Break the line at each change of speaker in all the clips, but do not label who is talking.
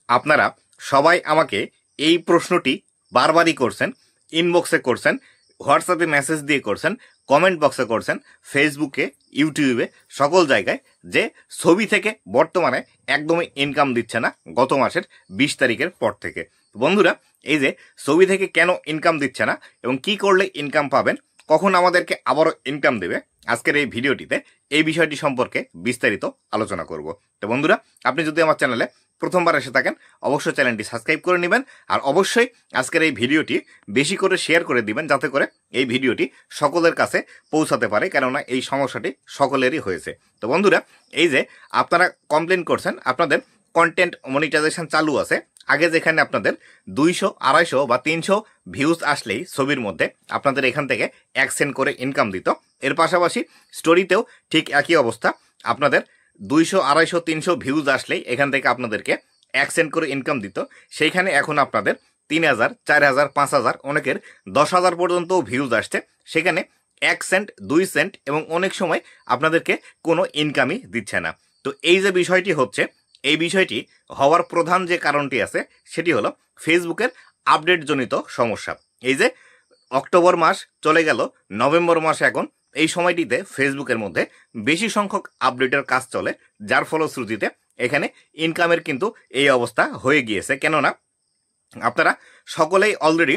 আপনারা সবাই আমাকে এই প্রশ্নটি বারবারই করছেন, ইনবক্সে করছেন, হোয়াটসঅ্যাপে মেসেজ দিয়ে করছেন, কমেন্ট বক্সে করছেন, ফেসবুকে, ইউটিউবে, সকল জায়গায় যে ছবি থেকে বর্তমানে একদমই ইনকাম দিচ্ছে না গত মাসের 20 তারিখের পর থেকে। বন্ধুরা, এই যে ছবি থেকে কেন ইনকাম দিচ্ছে না এবং কি করলে ইনকাম পাবেন, কখন আমাদেরকে আবারও ইনকাম দেবে, আজকের এই ভিডিওটিতে এই বিষয়টি সম্পর্কে বিস্তারিত আলোচনা করব। তো বন্ধুরা, আপনি যদি আমার চ্যানেলে প্রথমবার এসে থাকেন অবশ্যই চ্যানেলটি সাবস্ক্রাইব করে নেবেন, আর অবশ্যই আজকের এই ভিডিওটি বেশি করে শেয়ার করে দিবেন যাতে করে এই ভিডিওটি সকলের কাছে পৌঁছাতে পারে, কেননা এই সমস্যাটি সকলেরই হয়েছে। তো বন্ধুরা, এই যে আপনারা কমপ্লেন করছেন আপনাদের কন্টেন্ট মনিটাইজেশন চালু আছে, আগে যেখানে আপনাদের 200, 250 বা 300 ভিউজ আসলেই ছবির মধ্যে আপনাদের এখান থেকে 1 সেন্ট করে ইনকাম দিত, এর পাশাপাশি স্টোরিতেও ঠিক একই অবস্থা, আপনাদের 200, 250, 300 ভিউজ আসলেই এখান থেকে আপনাদেরকে 1 সেন্ট করে ইনকাম দিত। সেইখানে এখন আপনাদের 3000, 4000, 5000, অনেকের 10,000 পর্যন্ত ভিউজ আসছে, সেখানে 1 সেন্ট, 2 সেন্ট এবং অনেক সময় আপনাদেরকে কোনো ইনকামই দিচ্ছে না। তো এই যে বিষয়টি হচ্ছে, এই বিষয়টি হওয়ার প্রধান যে কারণটি আছে সেটি হলো ফেসবুকের আপডেটজনিত সমস্যা। এই যে অক্টোবর মাস চলে গেল, নভেম্বর মাস এখন, এই সময়টিতে ফেসবুকের মধ্যে বেশি সংখ্যক আপডেটের কাজ চলে, যার ফলশ্রুতিতে এখানে ইনকামের কিন্তু এই অবস্থা হয়ে গিয়েছে। কেননা আপনারা সকলেই অলরেডি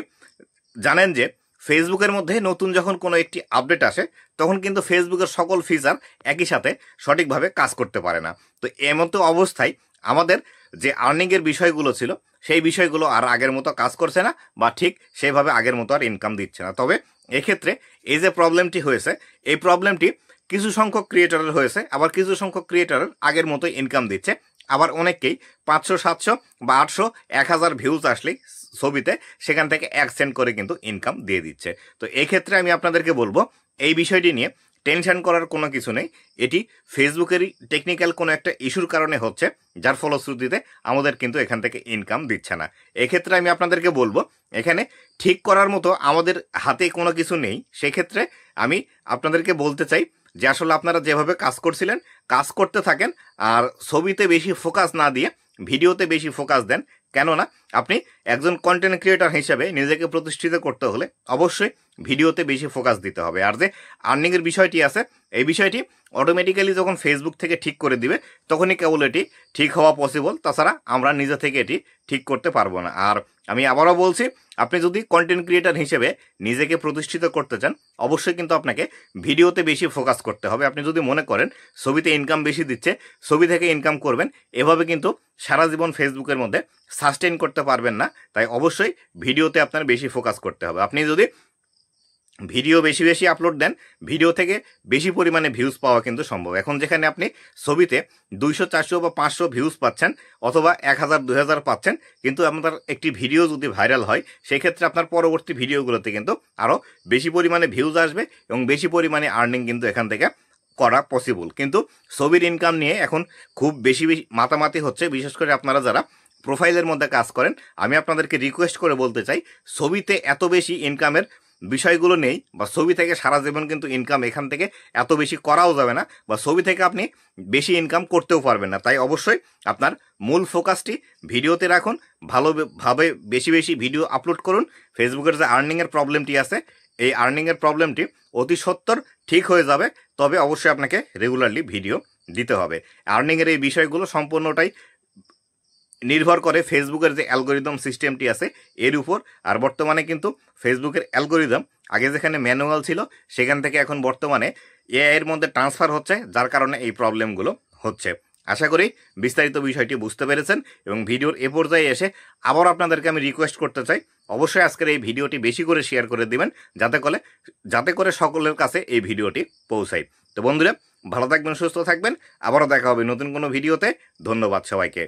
জানেন যে ফেসবুকের মধ্যে নতুন যখন কোনো একটি আপডেট আসে তখন কিন্তু ফেসবুকের সকল ফিচার একই সাথে সঠিকভাবে কাজ করতে পারে না। তো এমতো অবস্থায় আমাদের যে আর্নিংয়ের বিষয়গুলো ছিল সেই বিষয়গুলো আর আগের মতো কাজ করছে না, বা ঠিক সেইভাবে আগের মতো আর ইনকাম দিচ্ছে না। তবে এক্ষেত্রে এই যে প্রবলেমটি হয়েছে, এই প্রবলেমটি কিছু সংখ্যক ক্রিয়েটরের হয়েছে, আবার কিছু সংখ্যক ক্রিয়েটরের আগের মতো ইনকাম দিচ্ছে, আবার অনেককেই 500, 700 বা 800, 1000 ভিউজ আসলেই ছবিতে সেখান থেকে 1 সেন্ট করে কিন্তু ইনকাম দিয়ে দিচ্ছে। তো এই ক্ষেত্রে আমি আপনাদেরকে বলবো এই বিষয়টি নিয়ে টেনশন করার কোনো কিছু নেই, এটি ফেসবুকেরই টেকনিক্যাল কোনো একটা ইস্যুর কারণে হচ্ছে, যার ফলশ্রুতিতে আমাদের কিন্তু এখান থেকে ইনকাম দিচ্ছে না। এক্ষেত্রে আমি আপনাদেরকে বলবো এখানে ঠিক করার মতো আমাদের হাতে কোনো কিছু নেই। সেক্ষেত্রে আমি আপনাদেরকে বলতে চাই যে আসলে আপনারা যেভাবে কাজ করছিলেন কাজ করতে থাকেন, আর ছবিতে বেশি ফোকাস না দিয়ে ভিডিওতে বেশি ফোকাস দেন। কেননা আপনি একজন কন্টেন্ট ক্রিয়েটর হিসেবে নিজেকে প্রতিষ্ঠিত করতে হলে অবশ্যই ভিডিওতে বেশি ফোকাস দিতে হবে। আর যে আর্নিংয়ের বিষয়টি আছে, এই বিষয়টি অটোমেটিক্যালি যখন ফেসবুক থেকে ঠিক করে দিবে তখনই কেবল এটি ঠিক হওয়া পসিবল, তাছাড়া আমরা নিজে থেকে এটি ঠিক করতে পারবো না। আর আমি আবারও বলছি, আপনি যদি কন্টেন্ট ক্রিয়েটর হিসেবে নিজেকে প্রতিষ্ঠিত করতে চান অবশ্যই কিন্তু আপনাকে ভিডিওতে বেশি ফোকাস করতে হবে। আপনি যদি মনে করেন ছবিতে ইনকাম বেশি দিচ্ছে, ছবি থেকে ইনকাম করবেন, এভাবে কিন্তু সারা জীবন ফেসবুকের মধ্যে সাস্টেইন করতে পারবেন না। তাই অবশ্যই ভিডিওতে আপনার বেশি ফোকাস করতে হবে। আপনি যদি ভিডিও বেশি বেশি আপলোড দেন, ভিডিও থেকে বেশি পরিমাণে ভিউজ পাওয়া কিন্তু সম্ভব। এখন যেখানে আপনি ছবিতে 200, 400 বা 500 ভিউজ পাচ্ছেন অথবা 1000, 2000 পাচ্ছেন, কিন্তু আপনার একটি ভিডিও যদি ভাইরাল হয় সেই ক্ষেত্রে আপনার পরবর্তী ভিডিওগুলোতে কিন্তু আরও বেশি পরিমাণে ভিউজ আসবে এবং বেশি পরিমাণে আর্নিং কিন্তু এখান থেকে করা পসিবল। কিন্তু ছবির ইনকাম নিয়ে এখন খুব বেশি বেশি মাতামাতি হচ্ছে, বিশেষ করে আপনারা যারা প্রোফাইলের মধ্যে কাজ করেন। আমি আপনাদেরকে রিকোয়েস্ট করে বলতে চাই, ছবিতে এত বেশি ইনকামের বিষয়গুলো নেই, বা ছবি থেকে সারা জীবন কিন্তু ইনকাম এখান থেকে এত বেশি করাও যাবে না, বা ছবি থেকে আপনি বেশি ইনকাম করতেও পারবেন না। তাই অবশ্যই আপনার মূল ফোকাসটি ভিডিওতে রাখুন, ভালোভাবে বেশি বেশি ভিডিও আপলোড করুন। ফেসবুকের যে আর্নিংয়ের প্রবলেমটি আছে এই আর্নিংয়ের প্রবলেমটি অতি সত্বর ঠিক হয়ে যাবে, তবে অবশ্যই আপনাকে রেগুলারলি ভিডিও দিতে হবে। আর্নিংয়ের এই বিষয়গুলো সম্পূর্ণটাই নির্ভর করে ফেসবুকের যে অ্যালগোরিদম সিস্টেমটি আছে এর উপর। আর বর্তমানে কিন্তু ফেসবুকের অ্যালগোরিদম আগে যেখানে ম্যানুয়াল ছিল সেখান থেকে এখন বর্তমানে এআই এর মধ্যে ট্রান্সফার হচ্ছে, যার কারণে এই প্রবলেমগুলো হচ্ছে। আশা করি বিস্তারিত বিষয়টি বুঝতে পেরেছেন এবং ভিডিওর এ পর্যায়ে এসে আবার আপনাদেরকে আমি রিকোয়েস্ট করতে চাই অবশ্যই আজকের এই ভিডিওটি বেশি করে শেয়ার করে দিবেন যাতে করে সকলের কাছে এই ভিডিওটি পৌঁছায়। তো বন্ধুরা, ভালো থাকবেন, সুস্থ থাকবেন, আবারও দেখা হবে নতুন কোনো ভিডিওতে। ধন্যবাদ সবাইকে।